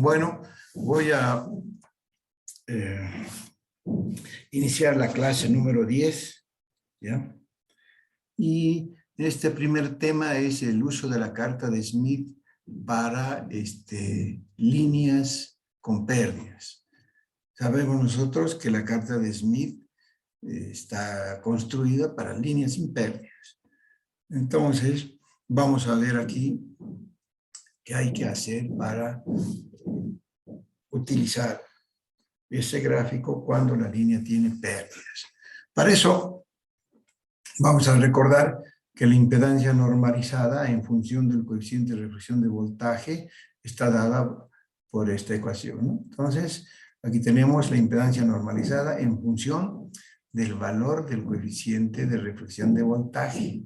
Bueno, voy a iniciar la clase número 10, ¿ya? Y este primer tema es el uso de la carta de Smith para líneas con pérdidas. Sabemos nosotros que la carta de Smith está construida para líneas sin pérdidas. Entonces, vamos a ver aquí qué hay que hacer para utilizar ese gráfico cuando la línea tiene pérdidas. Para eso, vamos a recordar que la impedancia normalizada en función del coeficiente de reflexión de voltaje está dada por esta ecuación, ¿no? Entonces, aquí tenemos la impedancia normalizada en función del valor del coeficiente de reflexión de voltaje.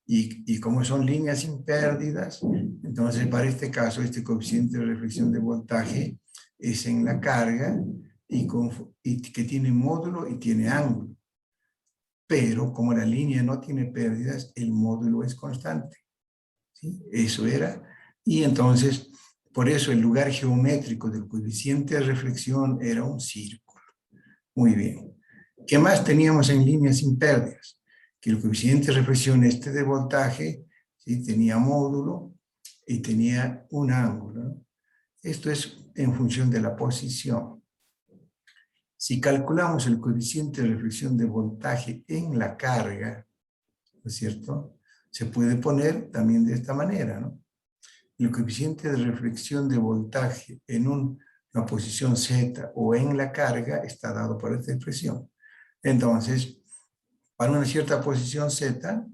Y como son líneas sin pérdidas, entonces para este caso, este coeficiente de reflexión de voltaje es en la carga y que tiene módulo y tiene ángulo. Pero como la línea no tiene pérdidas, el módulo es constante, ¿sí? Eso era. Y entonces, por eso el lugar geométrico del coeficiente de reflexión era un círculo. Muy bien. ¿Qué más teníamos en líneas sin pérdidas? Que el coeficiente de reflexión de voltaje, ¿sí?, tenía módulo y tenía un ángulo, ¿no? Esto es en función de la posición. Si calculamos el coeficiente de reflexión de voltaje en la carga, ¿no es cierto?, se puede poner también de esta manera, ¿no? El coeficiente de reflexión de voltaje en una posición Z o en la carga está dado por esta expresión. Entonces, para una cierta posición Z,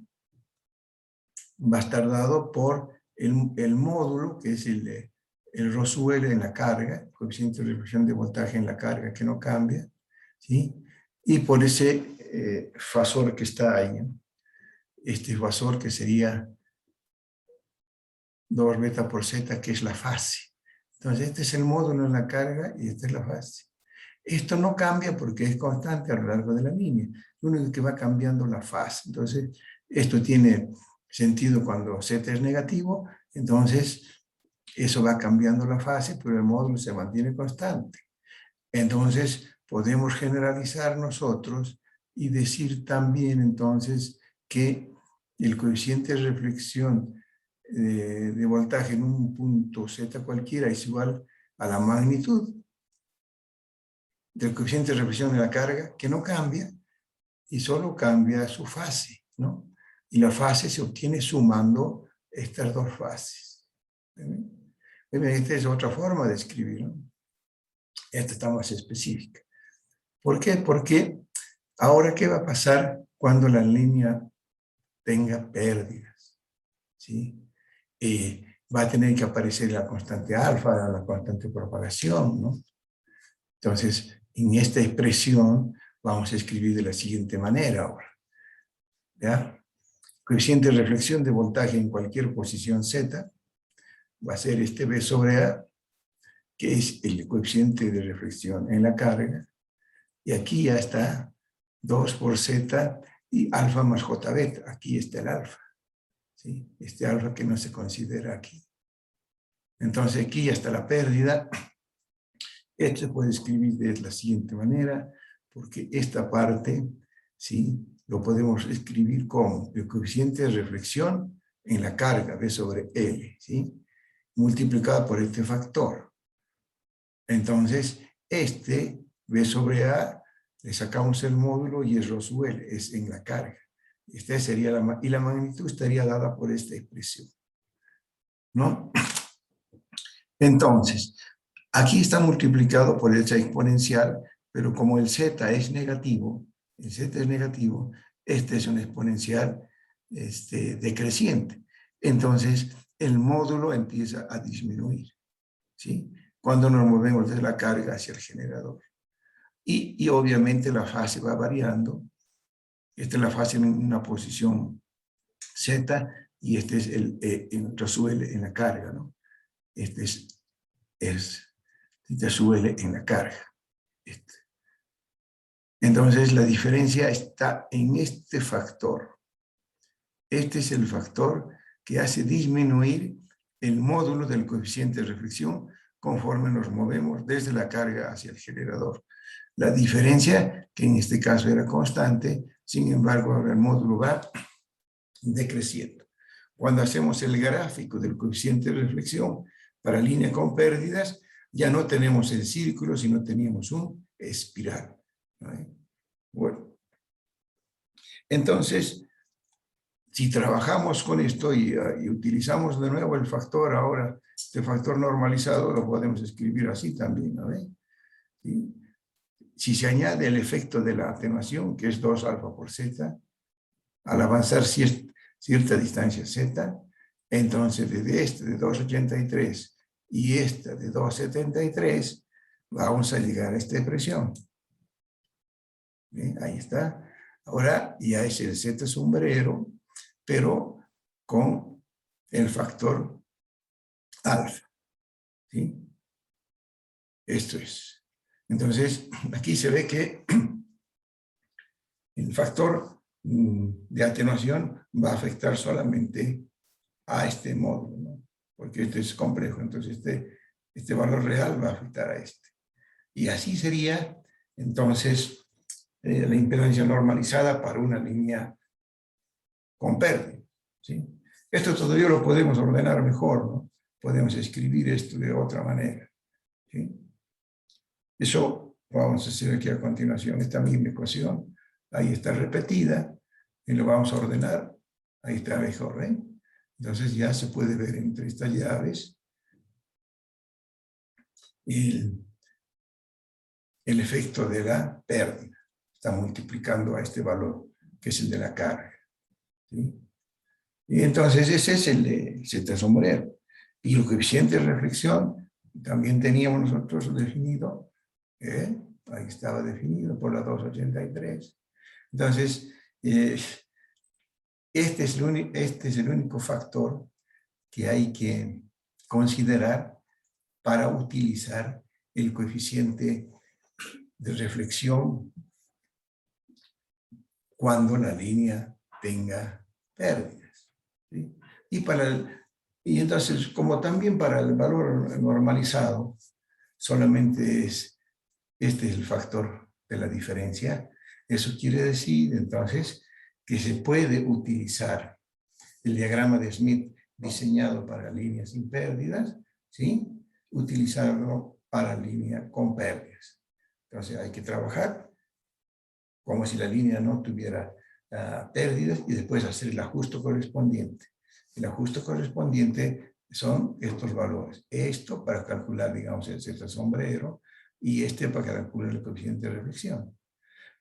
va a estar dado por el módulo, que es el ρ en la carga, coeficiente de reflexión de voltaje en la carga que no cambia, ¿sí? Y por ese fasor que está ahí, ¿no? Este fasor que sería 2 beta por Z, que es la fase. Entonces, este es el módulo en la carga y esta es la fase. Esto no cambia porque es constante a lo largo de la línea. Lo único que va cambiando la fase. Entonces, esto tiene sentido cuando Z es negativo, entonces eso va cambiando la fase, pero el módulo se mantiene constante. Entonces, podemos generalizar nosotros y decir también entonces que el coeficiente de reflexión de voltaje en un punto Z cualquiera es igual a la magnitud del coeficiente de reflexión de la carga, que no cambia y solo cambia su fase, ¿no? Y la fase se obtiene sumando estas dos fases. Esta es otra forma de escribirlo. Esta está más específica. ¿Por qué? Porque ahora, ¿qué va a pasar cuando la línea tenga pérdidas? ¿Sí? Va a tener que aparecer la constante alfa, la constante propagación, ¿no? Entonces, en esta expresión vamos a escribir de la siguiente manera ahora, ¿ya? Coeficiente de reflexión de voltaje en cualquier posición Z va a ser este B sobre A, que es el coeficiente de reflexión en la carga, y aquí ya está 2 por Z y alfa más J beta. Aquí está el alfa, ¿sí? Este alfa que no se considera aquí. Entonces aquí ya está la pérdida. Esto se puede escribir de la siguiente manera, porque esta parte, ¿sí?, lo podemos escribir como el coeficiente de reflexión en la carga, B sobre L, ¿sí?, multiplicado por este factor. Entonces, B sobre A, le sacamos el módulo y es ρ L, es en la carga. Esta sería y la magnitud estaría dada por esta expresión, ¿no? Entonces, aquí está multiplicado por esa exponencial, pero como el z es negativo, este es una exponencial decreciente. Entonces, el módulo empieza a disminuir, ¿sí?, cuando nos movemos de la carga hacia el generador. Y obviamente la fase va variando. Esta es la fase en una posición Z y este es el ρ L en la carga, ¿no? Este es θ sub L en la carga. Entonces la diferencia está en este factor. Este es el factor que hace disminuir el módulo del coeficiente de reflexión conforme nos movemos desde la carga hacia el generador. La diferencia, que en este caso era constante, sin embargo, ahora el módulo va decreciendo. Cuando hacemos el gráfico del coeficiente de reflexión para línea con pérdidas, ya no tenemos el círculo, sino teníamos un espiral. Bueno, entonces, si trabajamos con esto y utilizamos de nuevo el factor ahora, este factor normalizado, lo podemos escribir así también, ¿no? ¿Sí? Si se añade el efecto de la atenuación, que es 2 alfa por z, al avanzar cierta distancia z, entonces desde este de 2,83 y esta de 2,73, vamos a llegar a esta expresión. ¿Bien? Ahí está. Ahora ya es el z sombrero, pero con el factor alfa. ¿Sí? Esto es. Entonces, aquí se ve que el factor de atenuación va a afectar solamente a este módulo, ¿no? Porque este es complejo, entonces este valor real va a afectar a este. Y así sería, entonces, la impedancia normalizada para una línea con pérdida, ¿sí? Esto todavía lo podemos ordenar mejor, ¿no? Podemos escribir esto de otra manera, ¿sí? Eso vamos a hacer aquí a continuación, esta misma ecuación, ahí está repetida, y lo vamos a ordenar, ahí está mejor, ¿eh? Entonces ya se puede ver entre estas llaves el efecto de la pérdida. Está multiplicando a este valor, que es el de la carga, ¿sí? Y entonces ese es el de z sombrero. Y el coeficiente de reflexión también teníamos nosotros definido, ahí estaba definido por la 2,83. Entonces, este es el único factor que hay que considerar para utilizar el coeficiente de reflexión cuando la línea tenga pérdidas, ¿sí? Y entonces, como también para el valor normalizado, solamente este es el factor de la diferencia. Eso quiere decir, entonces, que se puede utilizar el diagrama de Smith diseñado para líneas sin pérdidas, ¿sí? Utilizarlo para línea con pérdidas. Entonces hay que trabajar como si la línea no tuviera pérdidas y después hacer el ajuste correspondiente. El ajuste correspondiente son estos valores. Esto para calcular, digamos, el z sombrero y este para calcular el coeficiente de reflexión.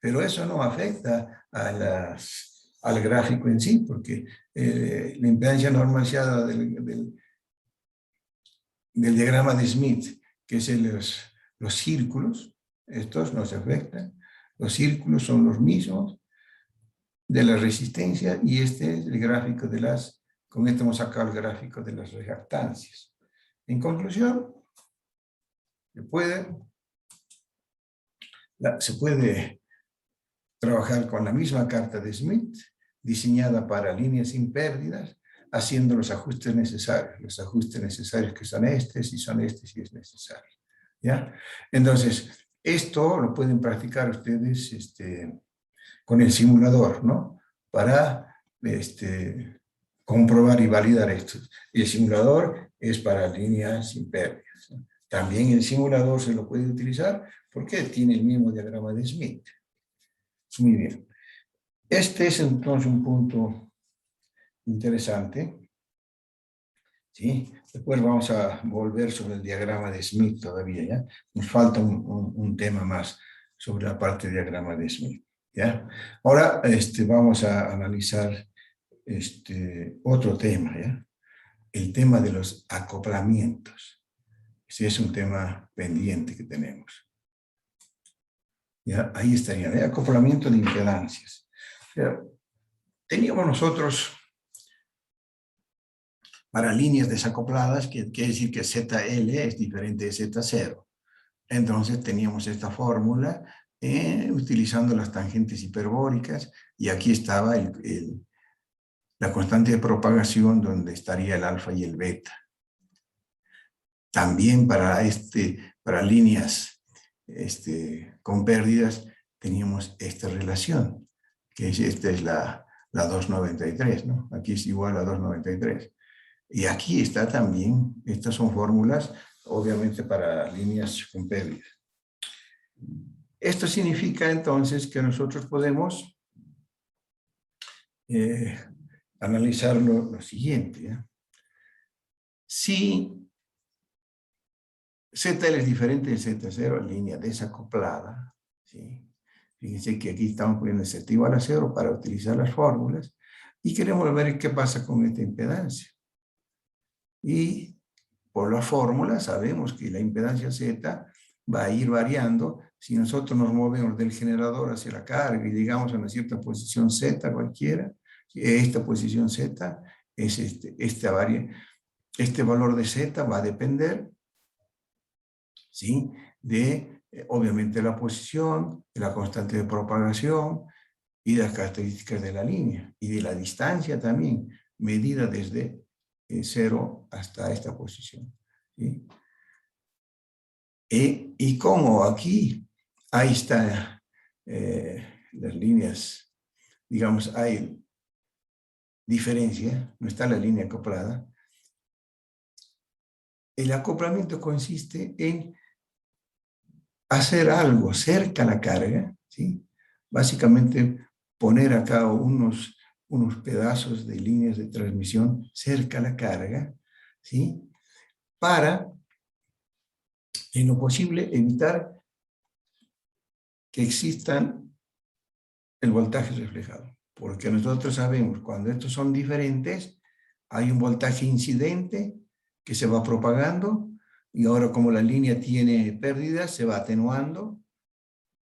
Pero eso no afecta al gráfico en sí, porque la impedancia normalizada del diagrama de Smith, que es los círculos, estos no se afectan. Los círculos son los mismos de la resistencia y este es el gráfico de con esto hemos sacado el gráfico de las reactancias. En conclusión, se puede trabajar con la misma carta de Smith, diseñada para líneas sin pérdidas, haciendo los ajustes necesarios que son estos y son estos si es necesario, ¿ya? Entonces, esto lo pueden practicar ustedes con el simulador, ¿no? Para comprobar y validar esto. El simulador es para líneas sin pérdidas, ¿no? También el simulador se lo puede utilizar porque tiene el mismo diagrama de Smith. Muy bien. Este es entonces un punto interesante, ¿sí? Después vamos a volver sobre el diagrama de Smith todavía, ¿ya? Nos falta un tema más sobre la parte del diagrama de Smith, ¿ya? Ahora vamos a analizar otro tema, ¿ya? El tema de los acoplamientos. Ese es un tema pendiente que tenemos. ¿Ya? Ahí estaría, ¿eh? Acoplamiento de impedancias. ¿Ya? Teníamos nosotros para líneas desacopladas, que quiere decir que ZL es diferente de Z0. Entonces teníamos esta fórmula utilizando las tangentes hiperbólicas y aquí estaba la constante de propagación donde estaría el alfa y el beta. también para líneas con pérdidas teníamos esta relación, que esta es la 293, ¿no? Aquí es igual a 293. Y aquí está también, estas son fórmulas, obviamente para líneas con pérdidas. Esto significa entonces que nosotros podemos analizar lo siguiente, ¿eh? Si ZL es diferente de Z0, línea desacoplada, ¿sí? Fíjense que aquí estamos poniendo Z igual a 0 para utilizar las fórmulas y queremos ver qué pasa con esta impedancia. Y por la fórmula sabemos que la impedancia Z va a ir variando. Si nosotros nos movemos del generador hacia la carga y llegamos a una cierta posición Z cualquiera, esta posición Z es este valor de Z va a depender, ¿sí?, de, obviamente, la posición, de la constante de propagación y de las características de la línea y de la distancia también, medida desde 0 hasta esta posición, ¿sí? Y como aquí, ahí están las líneas, digamos, hay diferencia, no está la línea acoplada. El acoplamiento consiste en hacer algo cerca a la carga, ¿sí? Básicamente poner acá unos pedazos de líneas de transmisión cerca a la carga, ¿sí?, para, en lo posible, evitar que existan el voltaje reflejado. Porque nosotros sabemos, cuando estos son diferentes, hay un voltaje incidente que se va propagando, y ahora como la línea tiene pérdidas, se va atenuando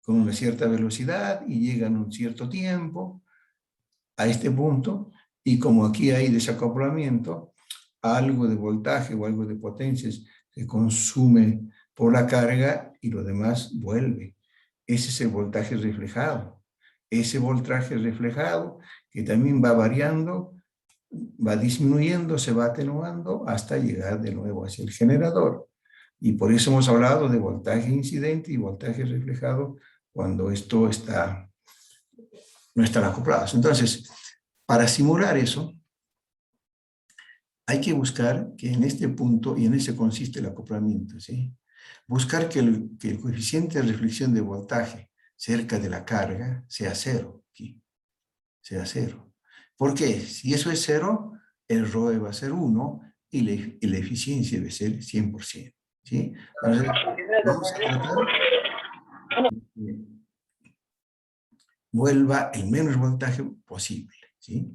con una cierta velocidad y llega en un cierto tiempo a este punto, y como aquí hay desacoplamiento, algo de voltaje o algo de potencias se consume por la carga y lo demás vuelve. Ese es el voltaje reflejado. Ese voltaje reflejado, que también va variando, va disminuyendo, se va atenuando hasta llegar de nuevo hacia el generador. Y por eso hemos hablado de voltaje incidente y voltaje reflejado cuando esto no están acoplados. Entonces, para simular eso, hay que buscar que en este punto, y en ese consiste el acoplamiento, ¿sí?, buscar que el coeficiente de reflexión de voltaje cerca de la carga sea 0, aquí, sea 0. ¿Por qué? Si eso es 0, el ROE va a ser 1 y la eficiencia debe ser 100%, ¿sí? Entonces, vamos a tratar que vuelva el menos voltaje posible, ¿sí?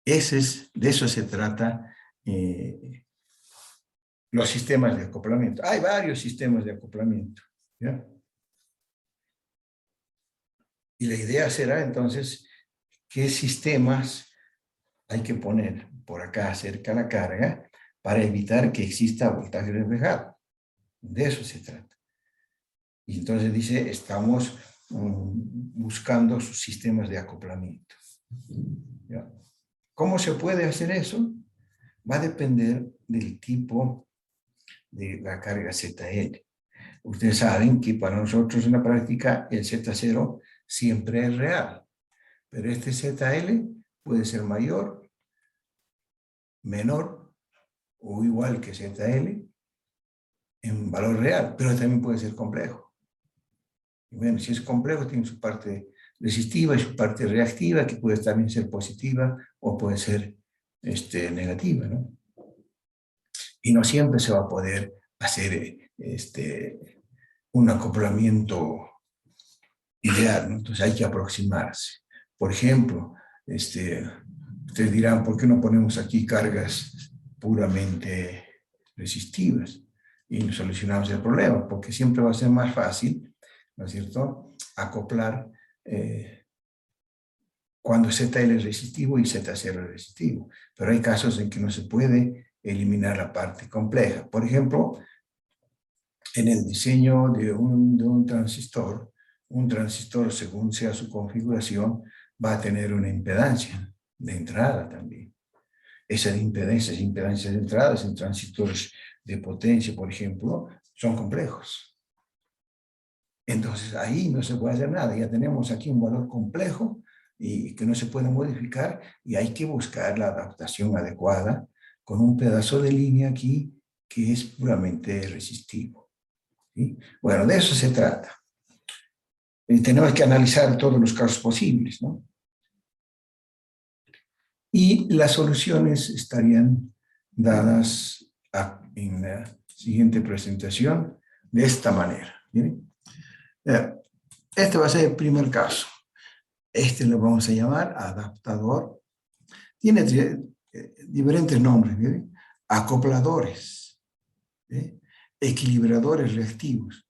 De eso se trata los sistemas de acoplamiento. Hay varios sistemas de acoplamiento, ¿ya? Y la idea será entonces qué sistemas hay que poner por acá cerca a la carga para evitar que exista voltaje reflejado. De eso se trata. Y entonces dice, estamos buscando sus sistemas de acoplamiento, ¿ya? ¿Cómo se puede hacer eso? Va a depender del tipo de la carga ZL. Ustedes saben que para nosotros en la práctica el Z0 siempre es real, pero este ZL puede ser mayor, menor o igual que ZL en valor real, pero también puede ser complejo. Y bueno, si es complejo tiene su parte resistiva y su parte reactiva, que puede también ser positiva o puede ser negativa, ¿no? Y no siempre se va a poder hacer un acoplamiento ideal, ¿no? Entonces hay que aproximarse. Por ejemplo, ustedes dirán, ¿por qué no ponemos aquí cargas puramente resistivas y solucionamos el problema? Porque siempre va a ser más fácil, ¿no es cierto?, acoplar cuando ZL es resistivo y Z0 es resistivo. Pero hay casos en que no se puede eliminar la parte compleja. Por ejemplo, en el diseño de un transistor según sea su configuración va a tener una impedancia de entrada también. Esas impedancias de entrada en transistores de potencia, por ejemplo, son complejos. Entonces ahí no se puede hacer nada, ya tenemos aquí un valor complejo y que no se puede modificar y hay que buscar la adaptación adecuada con un pedazo de línea aquí que es puramente resistivo. ¿Sí? Bueno, de eso se trata. Y tenemos que analizar todos los casos posibles, ¿no? Y las soluciones estarían dadas en la siguiente presentación de esta manera. ¿Miren? Este va a ser el primer caso. Este lo vamos a llamar adaptador. Tiene diferentes nombres. ¿Miren? Acopladores, equilibradores reactivos.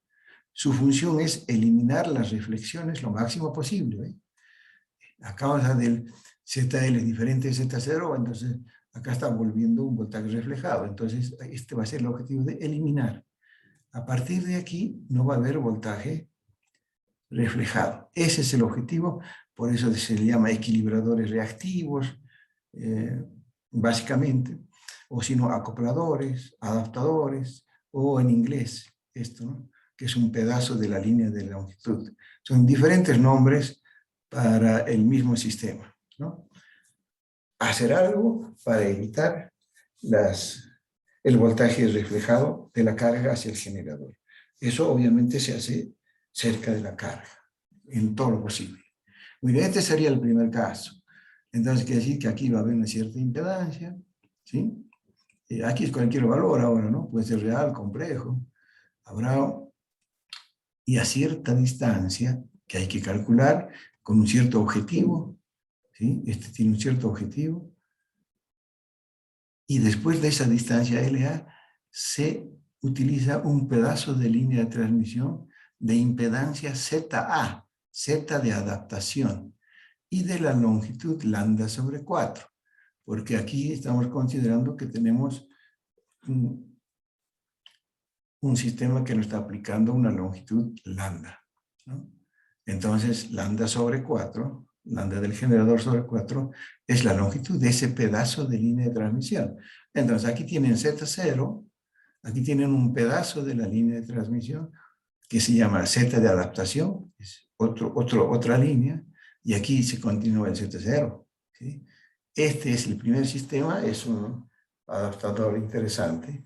Su función es eliminar las reflexiones lo máximo posible. A causa del ZL es diferente de Z0, entonces acá está volviendo un voltaje reflejado. Entonces este va a ser el objetivo de eliminar. A partir de aquí no va a haber voltaje reflejado. Ese es el objetivo, por eso se le llama equilibradores reactivos, básicamente, o si no, acopladores, adaptadores, o en inglés, esto, ¿no? Que es un pedazo de la línea de longitud. Son diferentes nombres para el mismo sistema, ¿no? Hacer algo para evitar el voltaje reflejado de la carga hacia el generador. Eso obviamente se hace cerca de la carga, en todo lo posible. Muy bien, este sería el primer caso. Entonces quiere decir que aquí va a haber una cierta impedancia, ¿sí? Aquí es cualquier valor ahora, ¿no? Puede ser real, complejo. Habrá, y a cierta distancia que hay que calcular con un cierto objetivo, ¿sí? Este tiene un cierto objetivo. Y después de esa distancia LA se utiliza un pedazo de línea de transmisión de impedancia ZA, Z de adaptación, y de la longitud lambda sobre 4, porque aquí estamos considerando que tenemos un sistema que nos está aplicando una longitud lambda, ¿no? Entonces, lambda sobre 4, lambda del generador sobre 4, es la longitud de ese pedazo de línea de transmisión. Entonces, aquí tienen Z0, aquí tienen un pedazo de la línea de transmisión que se llama Z de adaptación, es otra línea, y aquí se continúa el Z0. ¿Sí? Este es el primer sistema, es un adaptador interesante.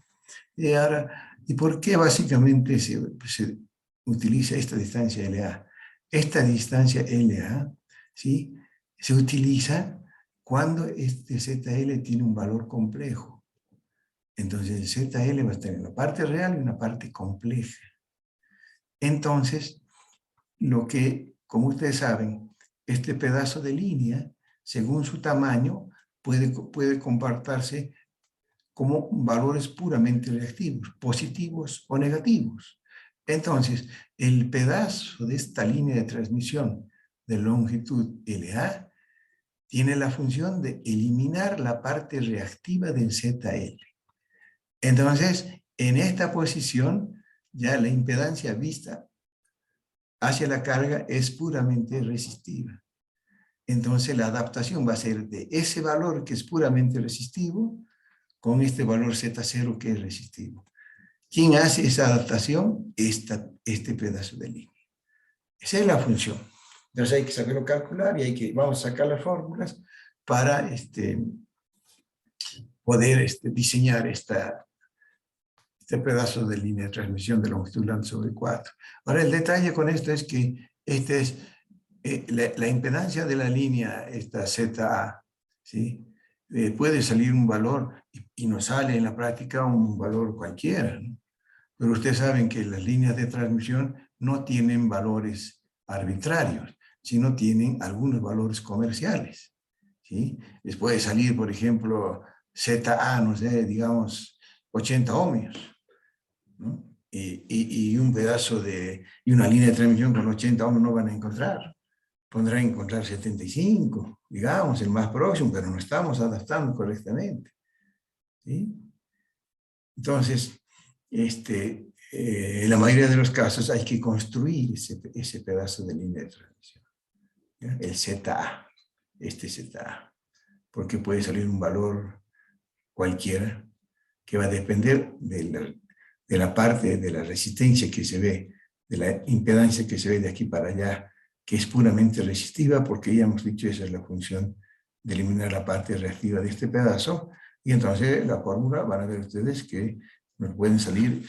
Y ahora, ¿y por qué básicamente se utiliza esta distancia LA? Esta distancia LA, ¿sí? Se utiliza cuando este ZL tiene un valor complejo. Entonces el ZL va a tener una parte real y una parte compleja. Entonces, como ustedes saben, este pedazo de línea, según su tamaño, puede comportarse como valores puramente reactivos, positivos o negativos. Entonces, el pedazo de esta línea de transmisión de longitud LA tiene la función de eliminar la parte reactiva del ZL. Entonces, en esta posición, ya la impedancia vista hacia la carga es puramente resistiva. Entonces, la adaptación va a ser de ese valor que es puramente resistivo con este valor Z0 que es resistivo. ¿Quién hace esa adaptación? Este pedazo de línea. Esa es la función. Entonces hay que saberlo calcular y vamos a sacar las fórmulas para poder diseñar este pedazo de línea de transmisión de longitud lambda sobre 4. Ahora el detalle con esto es que la impedancia de la línea, esta ZA, ¿sí? Puede salir un valor y nos sale en la práctica un valor cualquiera, ¿no? Pero ustedes saben que las líneas de transmisión no tienen valores arbitrarios, sino tienen algunos valores comerciales, ¿sí? Les puede salir, por ejemplo, ZA, no sé, digamos, 80 ohmios, ¿no? Y un pedazo y una línea de transmisión con 80 ohmios no van a encontrar. Podrán encontrar 75, digamos, el más próximo, pero no estamos adaptando correctamente, ¿sí? Entonces, en la mayoría de los casos hay que construir ese pedazo de línea de transmisión, ¿ya? El ZA, ZA, porque puede salir un valor cualquiera que va a depender de la parte de la resistencia que se ve, de la impedancia que se ve de aquí para allá, que es puramente resistiva, porque ya hemos dicho esa es la función de eliminar la parte reactiva de este pedazo, y entonces la fórmula van a ver ustedes que nos pueden salir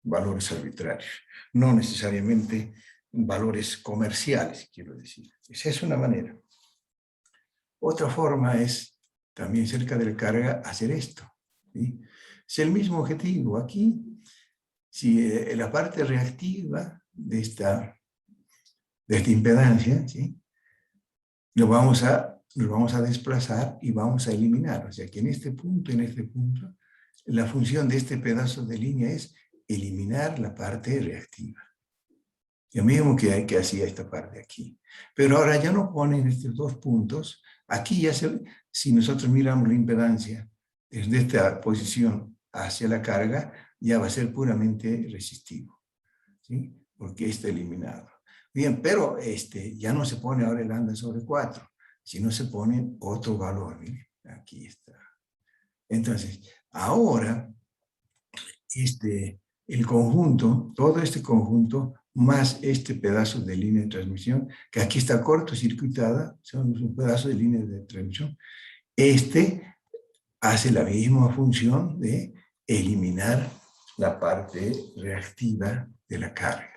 valores arbitrarios, no necesariamente valores comerciales, quiero decir. Esa es una manera. Otra forma es, también cerca de la carga, hacer esto, ¿sí? Es el mismo objetivo. Aquí, si la parte reactiva de esta impedancia, ¿sí? Nos vamos a desplazar y vamos a eliminar. O sea que en este punto, la función de este pedazo de línea es eliminar la parte reactiva. Lo mismo que hacía esta parte aquí. Pero ahora ya no ponen estos dos puntos. Aquí ya si nosotros miramos la impedancia desde esta posición hacia la carga, ya va a ser puramente resistivo, ¿sí? Porque está eliminado. Bien, pero ya no se pone ahora el lambda sobre 4, sino se pone otro valor. Miren, aquí está. Entonces, ahora, el conjunto, todo este conjunto, más este pedazo de línea de transmisión, que aquí está cortocircuitada, son un pedazo de línea de transmisión, hace la misma función de eliminar la parte reactiva de la carga.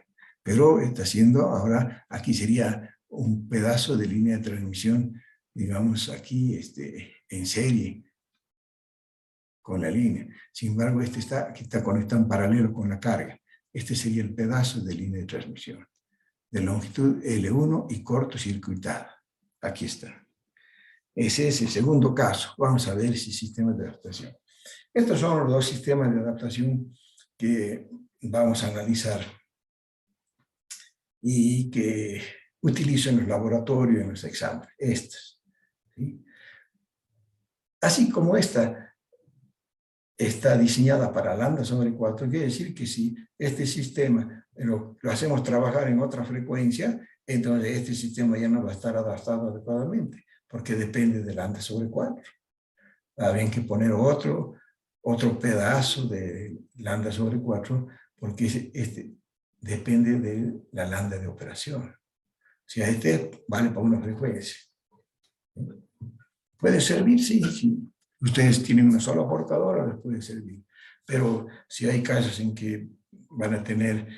Pero está haciendo ahora, aquí sería un pedazo de línea de transmisión, digamos aquí en serie con la línea. Sin embargo, aquí está conectado en paralelo con la carga. Este sería el pedazo de línea de transmisión, de longitud L1 y cortocircuitada. Aquí está. Ese es el segundo caso. Vamos a ver ese sistema de adaptación. Estos son los dos sistemas de adaptación que vamos a analizar y que utilizo en los laboratorios, en los exámenes. Estos, ¿sí? Así como esta está diseñada para lambda sobre 4, quiere decir que si este sistema lo hacemos trabajar en otra frecuencia, entonces este sistema ya no va a estar adaptado adecuadamente, porque depende de lambda sobre 4. Habría que poner otro pedazo de lambda sobre 4, porque depende de la lambda de operación. O sea, vale para una frecuencia. Puede servir, sí. Ustedes tienen una sola portadora, les puede servir. Pero si hay casos en que van a tener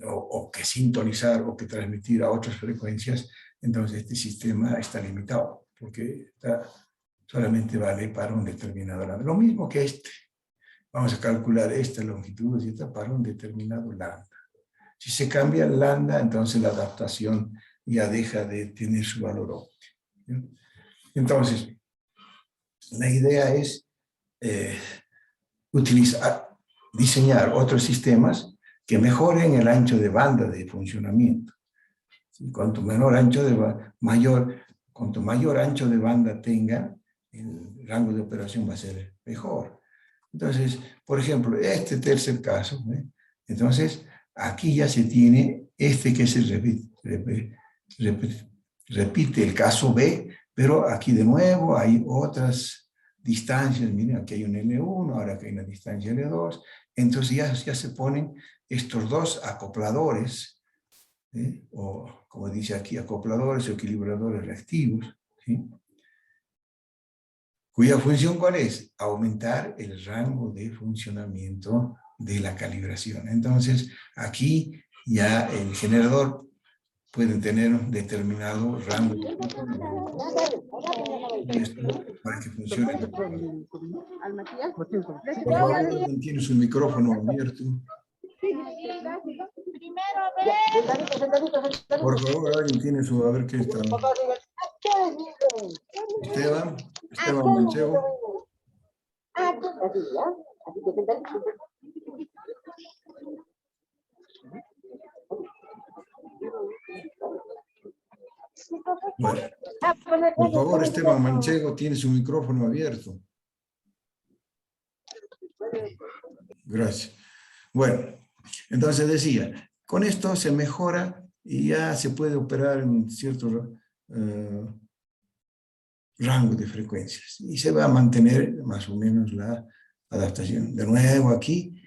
o que sintonizar o que transmitir a otras frecuencias, entonces este sistema está limitado, porque solamente vale para un determinado lambda. Lo mismo que este. Vamos a calcular esta longitud y esta para un determinado lambda. Si se cambia el lambda, entonces la adaptación ya deja de tener su valor óptimo. Entonces, la idea es diseñar otros sistemas que mejoren el ancho de banda de funcionamiento. Cuanto mayor ancho de banda tenga, el rango de operación va a ser mejor. Entonces, por ejemplo, este tercer caso, entonces aquí ya se tiene que se repite el caso B, pero aquí de nuevo hay otras distancias. Miren, aquí hay un L1, ahora aquí hay una distancia L2. Entonces ya se ponen estos dos acopladores, o como dice aquí, acopladores o equilibradores reactivos, ¿sí? Cuya función, ¿cuál es? Aumentar el rango de funcionamiento de la calibración. Entonces, aquí ya el generador puede tener un determinado rango de funcionamiento. Y esto para que funcione. Por favor, alguien tiene su micrófono abierto. Por favor, alguien tiene su... A ver qué está. Esteban Manchego. Bueno, por favor, Esteban Manchego tiene su micrófono abierto. Gracias. Bueno, entonces decía, con esto se mejora y ya se puede operar en ciertos rango de frecuencias. Y se va a mantener más o menos la adaptación. De nuevo aquí,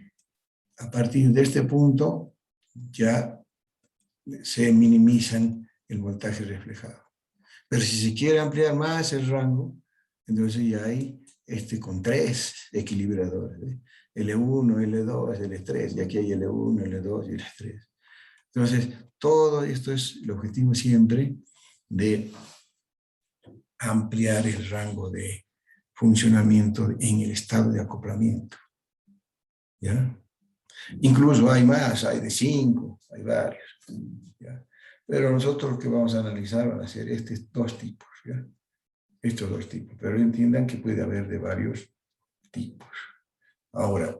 a partir de este punto, ya se minimizan el voltaje reflejado. Pero si se quiere ampliar más el rango, entonces ya hay con 3 equilibradores, ¿eh? L1, L2, L3, y aquí hay L1, L2 y L3. Entonces, todo esto es el objetivo siempre de ampliar el rango de funcionamiento en el estado de acoplamiento. ¿Ya? Incluso hay más, hay de 5, hay varios. ¿Ya? Pero nosotros lo que vamos a analizar van a ser estos 2 tipos. ¿Ya? Estos 2 tipos. Pero entiendan que puede haber de varios tipos. Ahora,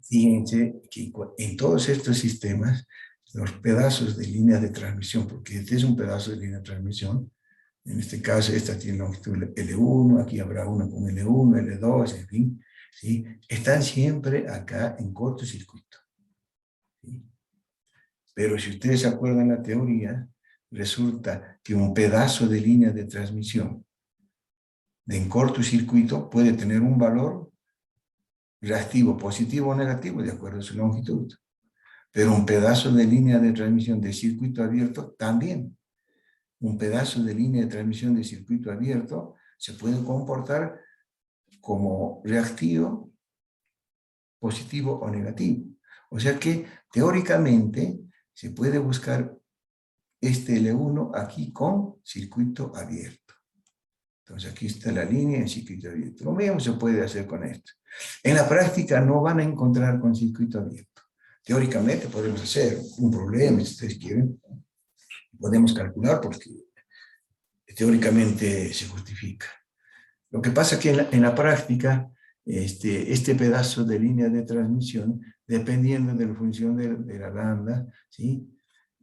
fíjense que en todos estos sistemas, los pedazos de línea de transmisión, porque este es un pedazo de línea de transmisión, en este caso esta tiene longitud L1, aquí habrá una con L1, L2, en fin, ¿sí? Están siempre acá en cortocircuito. ¿Sí? Pero si ustedes se acuerdan la teoría, resulta que un pedazo de línea de transmisión en cortocircuito puede tener un valor reactivo, positivo o negativo, de acuerdo a su longitud. Pero un pedazo de línea de transmisión de circuito abierto también. Un pedazo de línea de transmisión de circuito abierto se puede comportar como reactivo, positivo o negativo. O sea que teóricamente se puede buscar este L1 aquí con circuito abierto. Entonces aquí está la línea en circuito abierto. Lo mismo se puede hacer con esto. En la práctica no van a encontrar con circuito abierto. Teóricamente podemos hacer un problema, si ustedes quieren. Podemos calcular porque teóricamente se justifica. Lo que pasa es que en la práctica, este pedazo de línea de transmisión, dependiendo de la función de la lambda, ¿sí?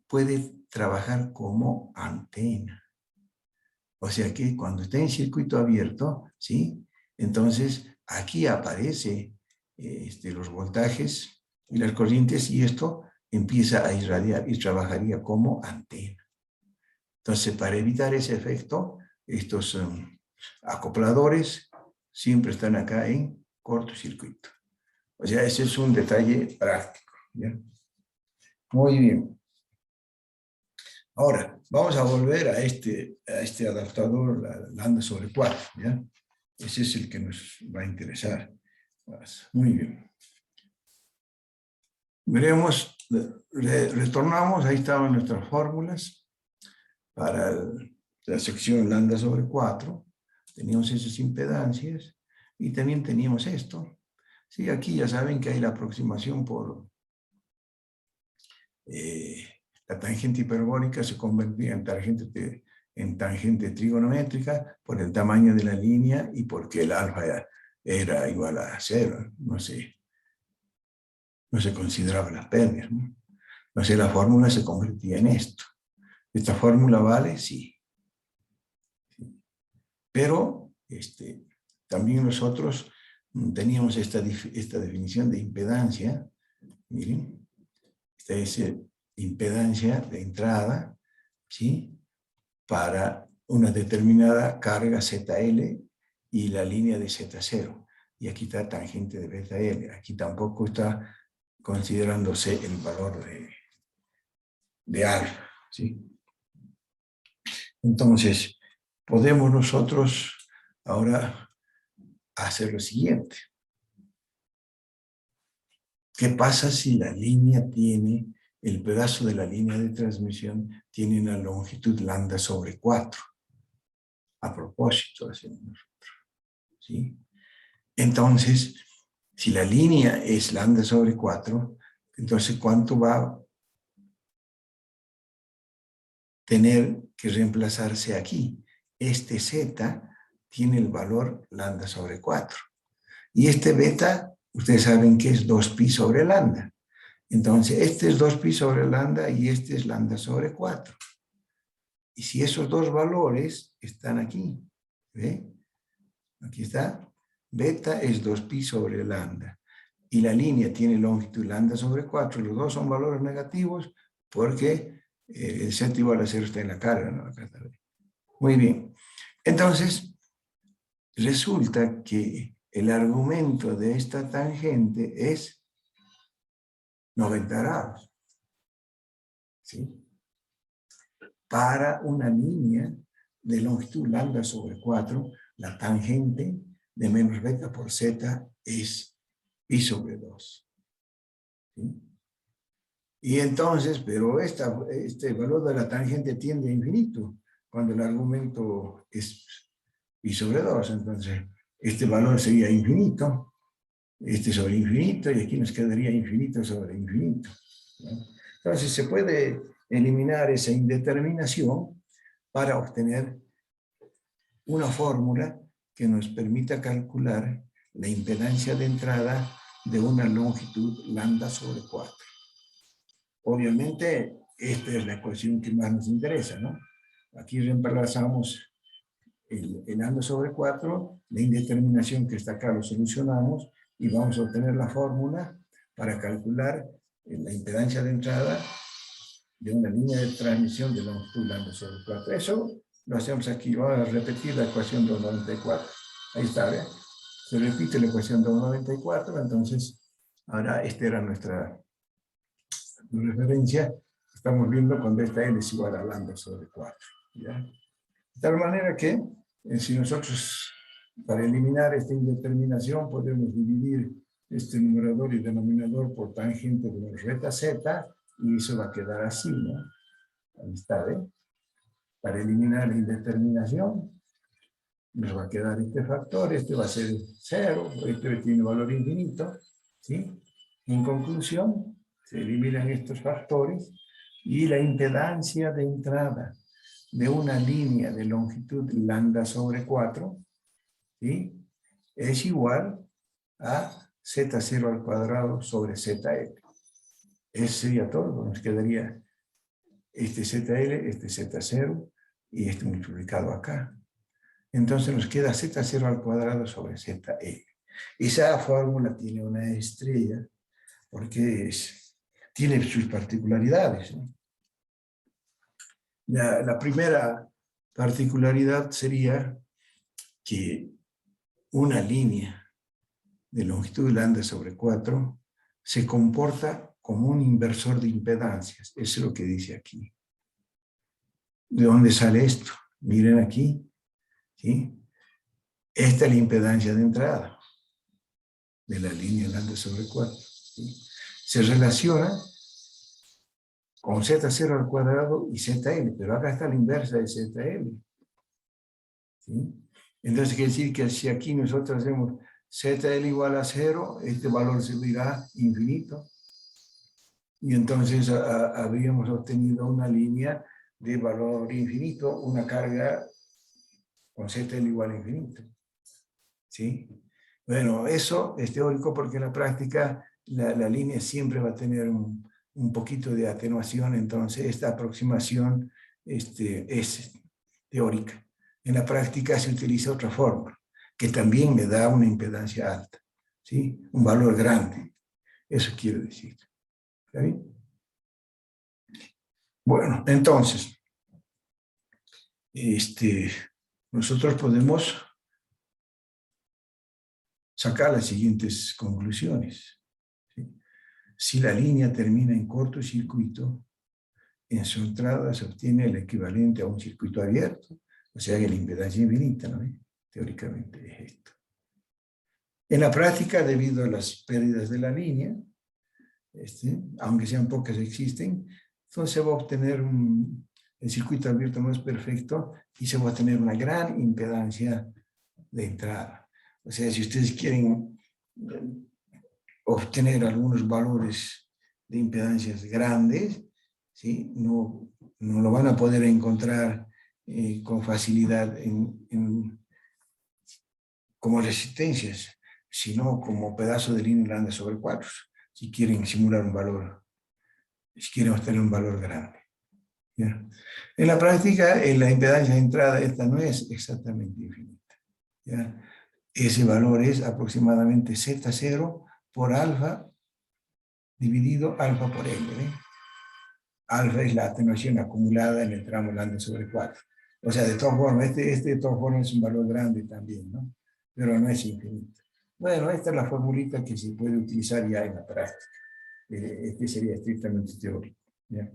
Puede trabajar como antena. O sea que cuando está en circuito abierto, ¿sí? Entonces aquí aparece los voltajes y las corrientes y esto empieza a irradiar y trabajaría como antena. Entonces, para evitar ese efecto, estos acopladores siempre están acá en cortocircuito. O sea, ese es un detalle práctico. ¿Ya? Muy bien. Ahora, vamos a volver a este adaptador, la lambda sobre 4. ¿Ya? Ese es el que nos va a interesar. Muy bien. Veremos, retornamos, ahí estaban nuestras fórmulas para la sección lambda sobre 4. Teníamos esas impedancias y también teníamos esto. Sí, aquí ya saben que hay la aproximación por la tangente hiperbólica se convertía en tangente trigonométrica por el tamaño de la línea y porque el alfa era igual a 0. No se consideraba las pérdidas, ¿no? Entonces la fórmula se convertía en esto. ¿Esta fórmula vale? Sí. Pero también nosotros teníamos esta definición de impedancia. Miren, esta es impedancia de entrada, ¿sí? Para una determinada carga ZL y la línea de Z0. Y aquí está tangente de beta L. Aquí tampoco está considerándose el valor de alfa, ¿sí? Entonces, podemos nosotros ahora hacer lo siguiente. ¿Qué pasa si la línea tiene, el pedazo de la línea de transmisión tiene una longitud lambda sobre 4? A propósito, hacemos nosotros, ¿sí? Entonces, si la línea es lambda sobre 4, entonces ¿cuánto va a tener que reemplazarse aquí? Este Z tiene el valor lambda sobre 4. Y este beta, ustedes saben que es 2pi sobre lambda. Entonces, este es 2pi sobre lambda y este es lambda sobre 4. Y si esos dos valores están aquí, ¿ve? Aquí está. Beta es 2pi sobre lambda. Y la línea tiene longitud lambda sobre 4. Los dos son valores negativos porque el Z igual a 0 está en la carga, ¿no? Acá está. Muy bien. Entonces, resulta que el argumento de esta tangente es 90 grados. ¿Sí? Para una línea de longitud lambda sobre 4, la tangente de menos beta por z es pi sobre 2. ¿Sí? Y entonces, pero este valor de la tangente tiende a infinito cuando el argumento es pi sobre 2. Entonces, este valor sería infinito, este sobre infinito, y aquí nos quedaría infinito sobre infinito, ¿no? Entonces, se puede eliminar esa indeterminación para obtener una fórmula que nos permita calcular la impedancia de entrada de una longitud lambda sobre 4. Obviamente, esta es la ecuación que más nos interesa, ¿no? Aquí reemplazamos el lambda sobre 4, la indeterminación que está acá lo solucionamos y vamos a obtener la fórmula para calcular la impedancia de entrada de una línea de transmisión de longitud lambda sobre 4. Eso lo hacemos aquí. Vamos a repetir la ecuación 294. Ahí está, ¿ve? Se repite la ecuación 294, entonces ahora esta era nuestra referencia. Estamos viendo cuando esta L es igual a lambda sobre 4. ¿Ya? De tal manera que si nosotros, para eliminar esta indeterminación, podemos dividir este numerador y denominador por tangente de menos beta z, y eso va a quedar así, ¿no? Ahí está, ¿eh? Para eliminar la indeterminación, nos va a quedar este factor, este va a ser 0, este tiene valor infinito, ¿sí? En conclusión, se eliminan estos factores y la impedancia de entrada de una línea de longitud lambda sobre 4, ¿sí? Es igual a z0 al cuadrado sobre zl. Eso sería todo. Nos quedaría este zl, este z0 y este multiplicado acá. Entonces nos queda z0 al cuadrado sobre zl. Esa fórmula tiene una estrella porque tiene sus particularidades, ¿no? La primera particularidad sería que una línea de longitud lambda sobre 4 se comporta como un inversor de impedancias. Eso es lo que dice aquí. ¿De dónde sale esto? Miren aquí, ¿sí? Esta es la impedancia de entrada de la línea lambda sobre 4. ¿Sí? Se relaciona con z0 al cuadrado y zl, pero acá está la inversa de zl. ¿Sí? Entonces quiere decir que si aquí nosotros hacemos zl igual a 0, este valor servirá infinito. Y entonces habríamos obtenido una línea de valor infinito, una carga con zl igual a infinito. ¿Sí? Bueno, eso es teórico porque en la práctica la línea siempre va a tener un poquito de atenuación, entonces esta aproximación es teórica. En la práctica se utiliza otra fórmula, que también me da una impedancia alta, ¿sí? Un valor grande. Eso quiero decir. ¿Está bien? Bueno, entonces, nosotros podemos sacar las siguientes conclusiones. ¿Sí? Si la línea termina en cortocircuito, en su entrada se obtiene el equivalente a un circuito abierto, o sea que la impedancia infinita, ¿no? Teóricamente es esto. En la práctica, debido a las pérdidas de la línea, aunque sean pocas existen, entonces se va a obtener el circuito abierto más perfecto y se va a tener una gran impedancia de entrada. O sea, si ustedes quieren obtener algunos valores de impedancias grandes, ¿sí? No lo van a poder encontrar con facilidad como resistencias, sino como pedazo de línea lambda sobre 4, si quieren simular un valor, si quieren obtener un valor grande. ¿Ya? En la práctica, la impedancia de entrada esta no es exactamente infinita. ¿Ya? Ese valor es aproximadamente Z0 por alfa dividido alfa por L. ¿Eh? Alfa es la atenuación acumulada en el tramo lambda sobre 4. O sea, de todas formas, este de todas formas es un valor grande también, ¿no? Pero no es infinito. Bueno, esta es la formulita que se puede utilizar ya en la práctica. Este sería estrictamente teórico. ¿Ya?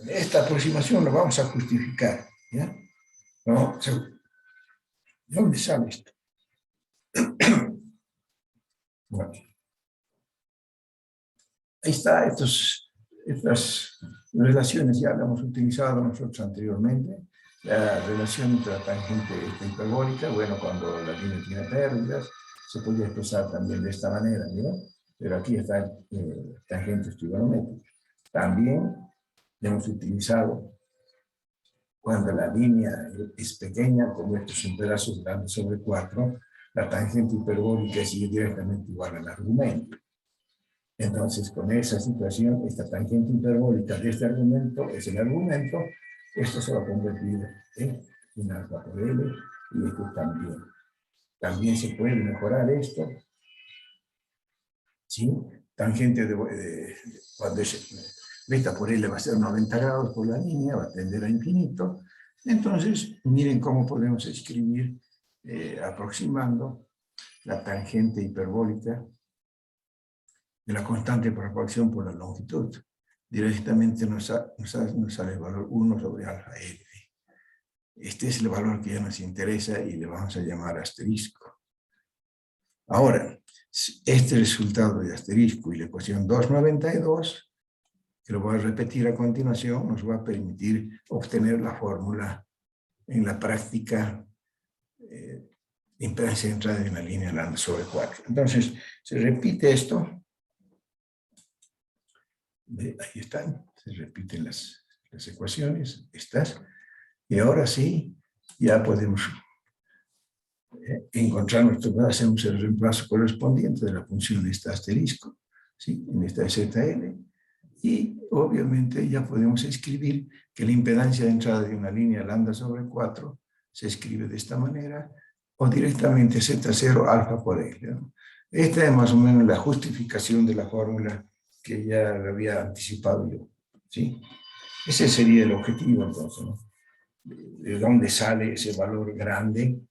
Esta aproximación la vamos a justificar. ¿Ya? ¿No? ¿De dónde sale esto? Bueno, ahí está, estas relaciones ya las hemos utilizado nosotros anteriormente. La relación entre la tangente hiperbólica, bueno, cuando la línea tiene pérdidas, se puede expresar también de esta manera, ¿mira? Pero aquí está tangentes trigonométricas. También hemos utilizado cuando la línea es pequeña, como esto es un pedazo grande sobre 4, la tangente hiperbólica es directamente igual al argumento. Entonces, con esa situación, esta tangente hiperbólica de este argumento es el argumento, esto se va a convertir en un alfa por L, y esto también. También se puede mejorar esto, ¿sí? Tangente cuando es beta por L va a ser 90 grados por la línea, va a tender a infinito. Entonces, miren cómo podemos escribir aproximando la tangente hiperbólica de la constante de propagación por la longitud. Directamente nos sale el valor 1 sobre alfa L. Este es el valor que ya nos interesa y le vamos a llamar asterisco. Ahora, este resultado de asterisco y la ecuación 292, que lo voy a repetir a continuación, nos va a permitir obtener la fórmula en la práctica impedancia de entrada de una línea lambda sobre 4. Entonces, se repite esto. Ahí están, se repiten las ecuaciones, estas. Y ahora sí, ya podemos encontrar hacemos el reemplazo correspondiente de la función de este asterisco, ¿sí? En esta ZL. Y obviamente ya podemos escribir que la impedancia de entrada de una línea lambda sobre 4 se escribe de esta manera, o directamente Z0 alfa por L, ¿no? Esta es más o menos la justificación de la fórmula que ya lo había anticipado yo, ¿sí? Ese sería el objetivo, entonces, ¿no? De dónde sale ese valor grande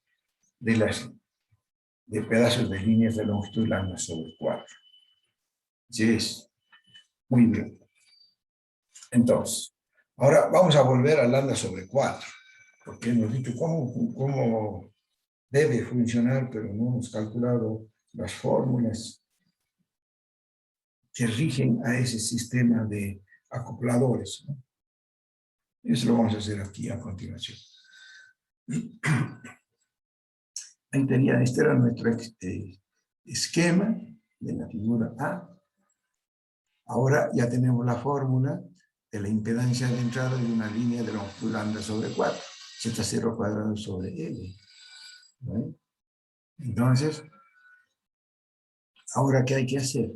de pedazos de líneas de longitud lambda sobre 4. Yes. Muy bien. Entonces, ahora vamos a volver a lambda sobre 4, porque hemos dicho cómo debe funcionar, pero no hemos calculado las fórmulas que rigen a ese sistema de acopladores, ¿no? Eso lo vamos a hacer aquí a continuación. Ahí tenía, este era nuestro esquema de la figura A. Ahora ya tenemos la fórmula de la impedancia de entrada de una línea de longitud lambda sobre 4, Z0 cuadrado sobre L. ¿Vale? Entonces, ¿ahora qué hay que hacer?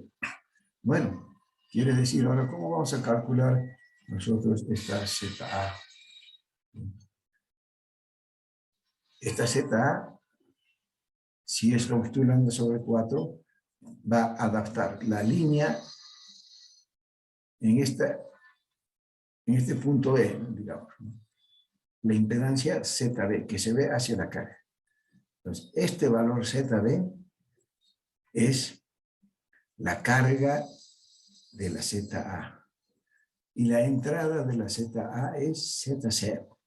Bueno, quiere decir, ahora, ¿cómo vamos a calcular nosotros esta ZA? Esta ZA, si es longitud lambda sobre 4, va a adaptar la línea en este punto E, digamos, la impedancia ZB, que se ve hacia la carga. Entonces, este valor ZB es la carga de la ZA. Y la entrada de la ZA es Z0,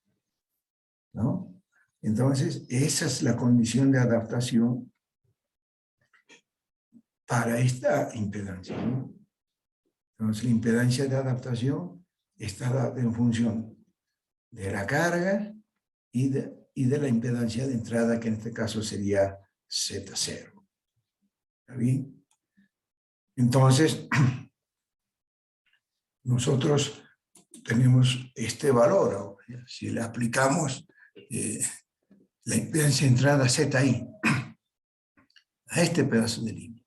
¿no? Entonces, esa es la condición de adaptación para esta impedancia, ¿no? Entonces, la impedancia de adaptación está dada en función de la carga y de la impedancia de entrada, que en este caso sería Z0. ¿Está bien? Entonces, nosotros tenemos este valor ahora. Si le aplicamos la impedancia de entrada ZI a este pedazo de línea,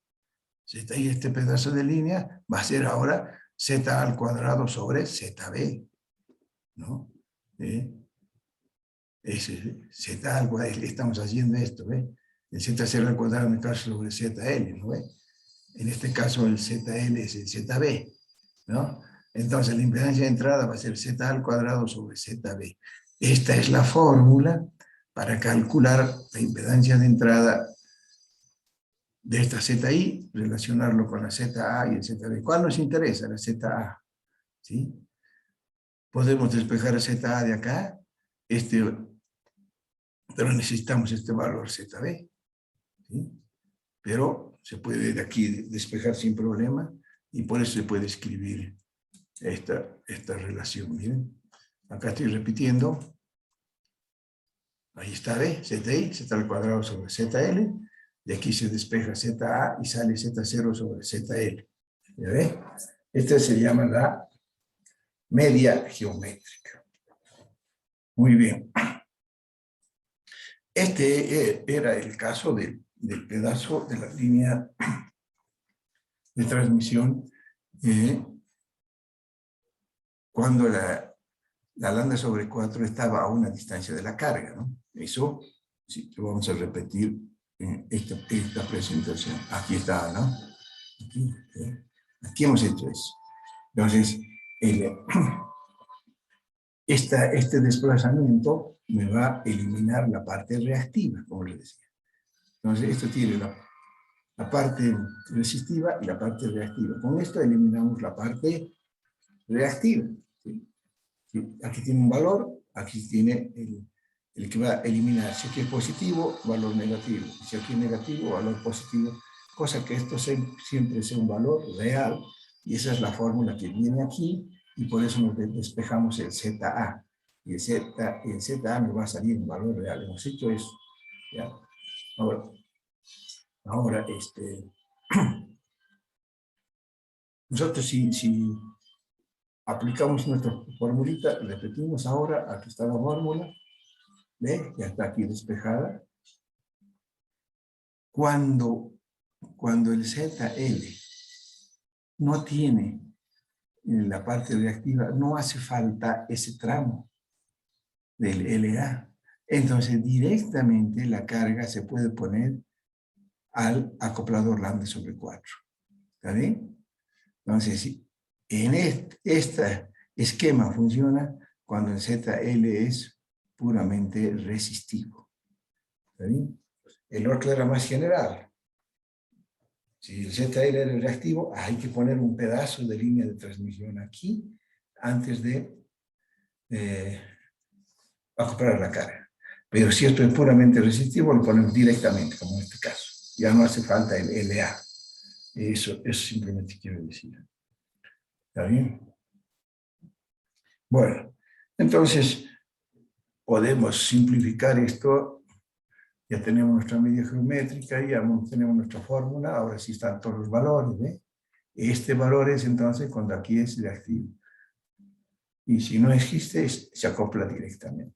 ZI, este pedazo de línea, va a ser ahora Z al cuadrado sobre ZB, ¿no? Z al cuadrado, estamos haciendo esto, ¿ve? El Z0 al cuadrado en el caso sobre ZL, ¿no ve? En este caso el ZL es el ZB, ¿no? Entonces la impedancia de entrada va a ser Z al cuadrado sobre ZB. Esta es la fórmula para calcular la impedancia de entrada de esta ZI, relacionarlo con la ZA y el ZB. ¿Cuál nos interesa? La ZA. ¿Sí? Podemos despejar a ZA de acá, pero necesitamos este valor ZB. ¿Sí? Pero se puede de aquí despejar sin problema y por eso se puede escribir esta relación. Miren, acá estoy repitiendo. Ahí está B, ZI, Z al cuadrado sobre ZL. De aquí se despeja ZA y sale Z0 sobre ZL. ¿Ya ve? Esta se llama la media geométrica. Muy bien. Este era el caso del pedazo de la línea de transmisión cuando la lambda sobre 4 estaba a una distancia de la carga, ¿no? Eso sí, lo vamos a repetir en esta presentación. Aquí está, ¿no? Aquí hemos hecho eso. Entonces, este desplazamiento me va a eliminar la parte reactiva, como les decía. Entonces, esto tiene la parte resistiva y la parte reactiva. Con esto eliminamos la parte reactiva. ¿Sí? ¿Sí? Aquí tiene un valor, aquí tiene el que va a eliminar. Si aquí es positivo, valor negativo. Si aquí es negativo, valor positivo. Cosa que esto siempre sea un valor real. Y esa es la fórmula que viene aquí. Y por eso nos despejamos el ZA. Y el ZA me va a salir un valor real. Hemos hecho eso. ¿Ya? Ahora, nosotros si aplicamos nuestra formulita, repetimos ahora, aquí está la fórmula, ¿ve? Ya está aquí despejada. Cuando el ZL no tiene la parte reactiva, no hace falta ese tramo del LA. Entonces, directamente la carga se puede poner al acoplador lambda sobre 4. ¿Está bien? Entonces, en este esquema funciona cuando el ZL es puramente resistivo. ¿Está bien? El otro era más general. Si el ZL era reactivo, hay que poner un pedazo de línea de transmisión aquí antes de acoplar la carga. Pero si esto es puramente resistivo, lo ponemos directamente, como en este caso. Ya no hace falta el LA. Eso simplemente quiero decir. ¿Está bien? Bueno, entonces podemos simplificar esto. Ya tenemos nuestra media geométrica, ya tenemos nuestra fórmula, ahora sí están todos los valores, ¿ve? Este valor es entonces cuando aquí es reactivo. Y si no existe, se acopla directamente.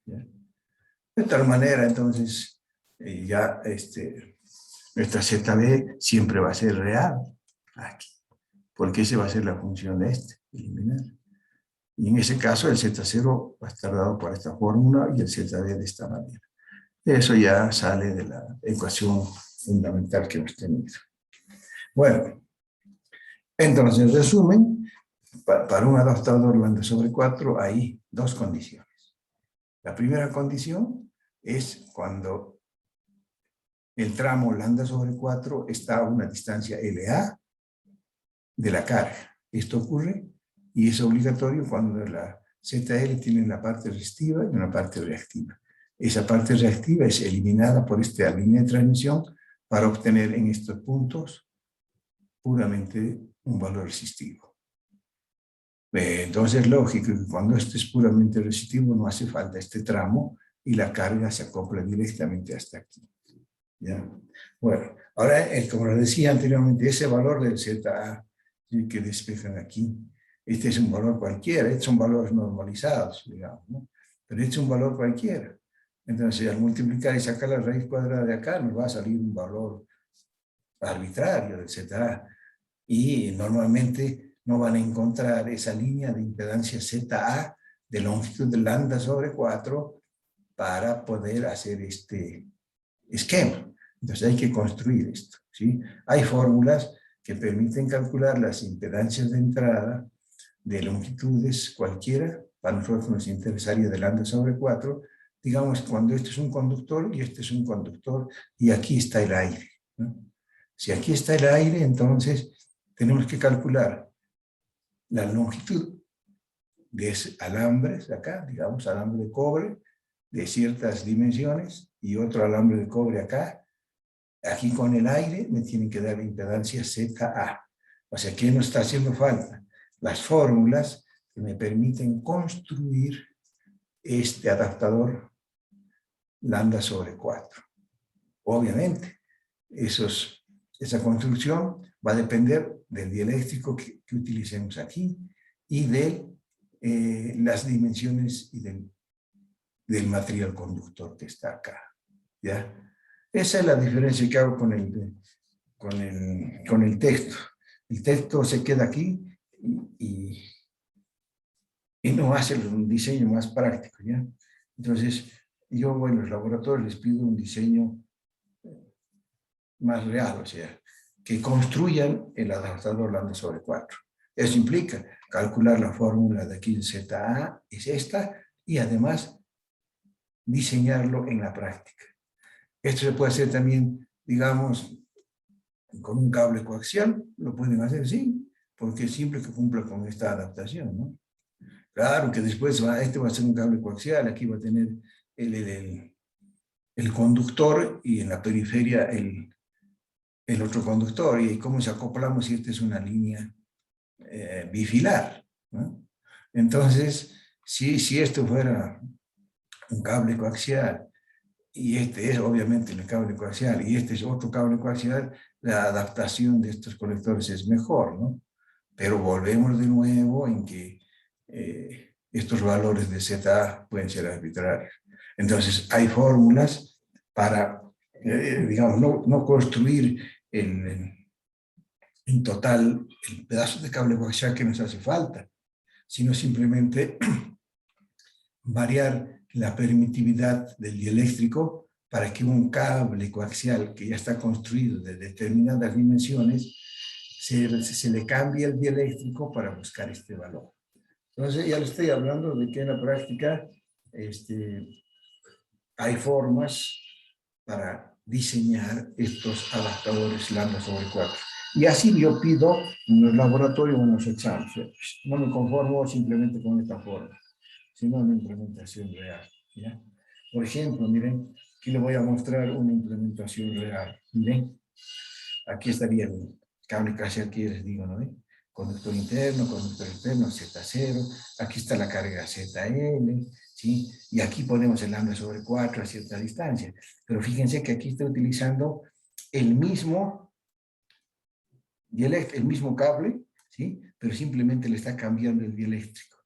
¿Ya? De tal manera, entonces, ya nuestra ZB siempre va a ser real aquí, porque esa va a ser la función de eliminar. Y en ese caso el Z0 va a estar dado por esta fórmula y el ZB de esta manera. Eso ya sale de la ecuación fundamental que hemos tenido. Bueno, entonces en resumen, para un adaptador lambda sobre 4 hay dos condiciones. La primera condición es cuando el tramo lambda sobre 4 está a una distancia LA de la carga. Esto ocurre y es obligatorio cuando la ZL tiene la parte resistiva y una parte reactiva. Esa parte reactiva es eliminada por esta línea de transmisión para obtener en estos puntos puramente un valor resistivo. Entonces es lógico que cuando esto es puramente resistivo no hace falta este tramo y la carga se acopla directamente hasta aquí. ¿Ya? Bueno, ahora, como les decía anteriormente, ese valor del ZA que despejan aquí, este es un valor cualquiera, estos son valores normalizados, digamos, ¿no? Pero este es un valor cualquiera. Entonces, al multiplicar y sacar la raíz cuadrada de acá, nos va a salir un valor arbitrario del ZA. Y normalmente no van a encontrar esa línea de impedancia ZA de longitud de lambda sobre 4 para poder hacer este esquema. Entonces hay que construir esto, ¿sí? Hay fórmulas que permiten calcular las impedancias de entrada de longitudes cualquiera, para nosotros nos interesaría de lambda sobre 4, digamos cuando este es un conductor y este es un conductor, y aquí está el aire, ¿no? Si aquí está el aire, entonces tenemos que calcular la longitud de alambres, acá, digamos, alambre de cobre, de ciertas dimensiones, y otro alambre de cobre acá. Aquí con el aire me tienen que dar la impedancia ZA. O sea, ¿qué nos está haciendo falta? Las fórmulas que me permiten construir este adaptador lambda sobre 4. Obviamente, esa construcción va a depender del dieléctrico que utilicemos aquí y de las dimensiones y del material conductor que está acá, ¿ya? Esa es la diferencia que hago con el texto. El texto se queda aquí y no hace un diseño más práctico, ¿ya? Entonces, yo en los laboratorios les pido un diseño más real, o sea, que construyan el adaptador lambda sobre 4. Eso implica calcular la fórmula de aquí de ZA, es esta, y además diseñarlo en la práctica. Esto se puede hacer también, digamos, con un cable coaxial, lo pueden hacer, sí, porque es simple que cumpla con esta adaptación, ¿no? Claro que después este va a ser un cable coaxial, aquí va a tener el conductor y en la periferia el otro conductor, y cómo se acoplamos si esta es una línea bifilar, ¿no? Entonces, si esto fuera un cable coaxial, y este es obviamente el cable coaxial, y este es otro cable coaxial, la adaptación de estos conectores es mejor, ¿no? Pero volvemos de nuevo en que estos valores de ZA pueden ser arbitrarios. Entonces, hay fórmulas para, digamos, no construir en total el pedazo de cable coaxial que nos hace falta, sino simplemente variar la permitividad del dieléctrico para que un cable coaxial que ya está construido de determinadas dimensiones se le cambie el dieléctrico para buscar este valor. Entonces ya le estoy hablando de que en la práctica hay formas para diseñar estos adaptadores lambda sobre 4. Y así yo pido en los laboratorios o en los exámenes. No me conformo simplemente con esta forma, sino una implementación real, ¿ya? Por ejemplo, miren, aquí le voy a mostrar una implementación real. Miren, aquí estaría el cable coaxial que les digo, ¿no? Conductor interno, Z0, aquí está la carga ZL, ¿sí? Y aquí ponemos el lambda sobre 4 a cierta distancia. Pero fíjense que aquí está utilizando el mismo cable, ¿sí? Pero simplemente le está cambiando el dieléctrico.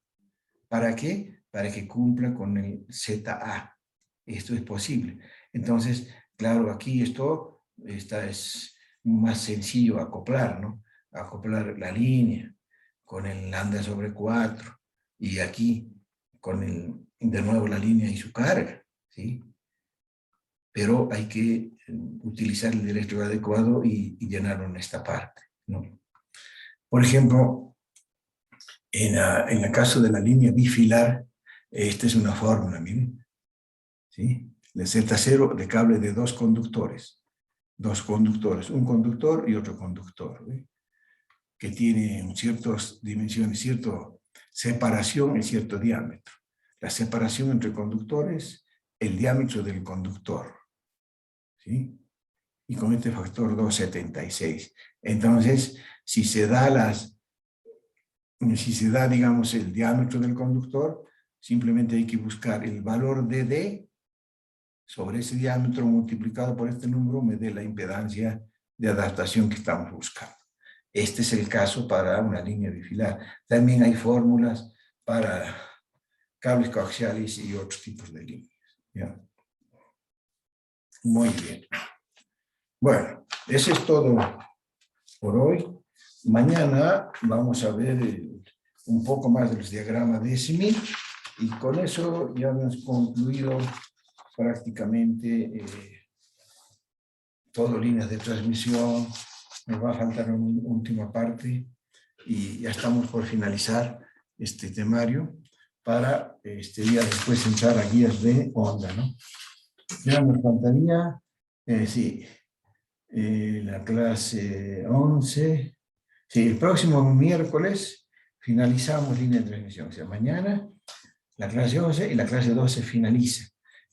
¿Para qué? Para que cumpla con el ZA. Esto es posible. Entonces, claro, aquí es más sencillo acoplar, ¿no? Acoplar la línea con el lambda sobre 4 y aquí con de nuevo la línea y su carga, ¿sí? Pero hay que utilizar el dieléctrico adecuado y llenarlo en esta parte, ¿no? Por ejemplo, en el caso de la línea bifilar, esta es una fórmula, miren, ¿sí? De Z0 de cable de dos conductores, un conductor y otro conductor, ¿sí? Que tiene ciertas dimensiones, cierta separación y cierto diámetro. La separación entre conductores, el diámetro del conductor, ¿sí? Y con este factor 2,76. Entonces, si se da, digamos, el diámetro del conductor, simplemente hay que buscar el valor de D sobre ese diámetro multiplicado por este número, me dé la impedancia de adaptación que estamos buscando. Este es el caso para una línea bifilar. También hay fórmulas para cables coaxiales y otros tipos de líneas, ¿ya? Muy bien. Bueno, eso es todo por hoy. Mañana vamos a ver un poco más de los diagramas de Smith y con eso ya hemos concluido prácticamente todo líneas de transmisión. Nos va a faltar una última parte y ya estamos por finalizar este temario para ya después entrar a guías de onda, ¿no? Ya nos faltaría, sí, la clase 11. Sí, el próximo miércoles finalizamos línea de transmisión. O sea, mañana la clase 11 y la clase 12 finaliza.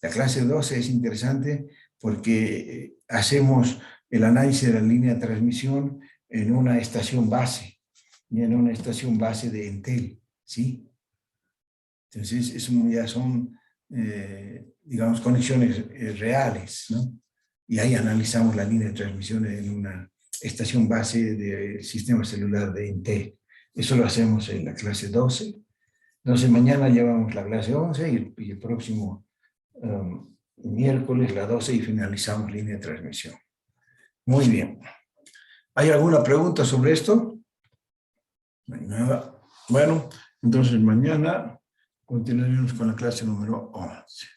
La clase 12 es interesante porque hacemos el análisis de la línea de transmisión en una estación base, y en una estación base de Entel, ¿sí? Entonces, ya son, digamos, conexiones reales, ¿no? Y ahí analizamos la línea de transmisión en una estación base del sistema celular de Intel. Eso lo hacemos en la clase 12. Entonces, mañana llevamos la clase 11 y el próximo miércoles la 12 y finalizamos línea de transmisión. Muy bien. ¿Hay alguna pregunta sobre esto? No hay nada. Bueno, entonces mañana continuaremos con la clase número 11.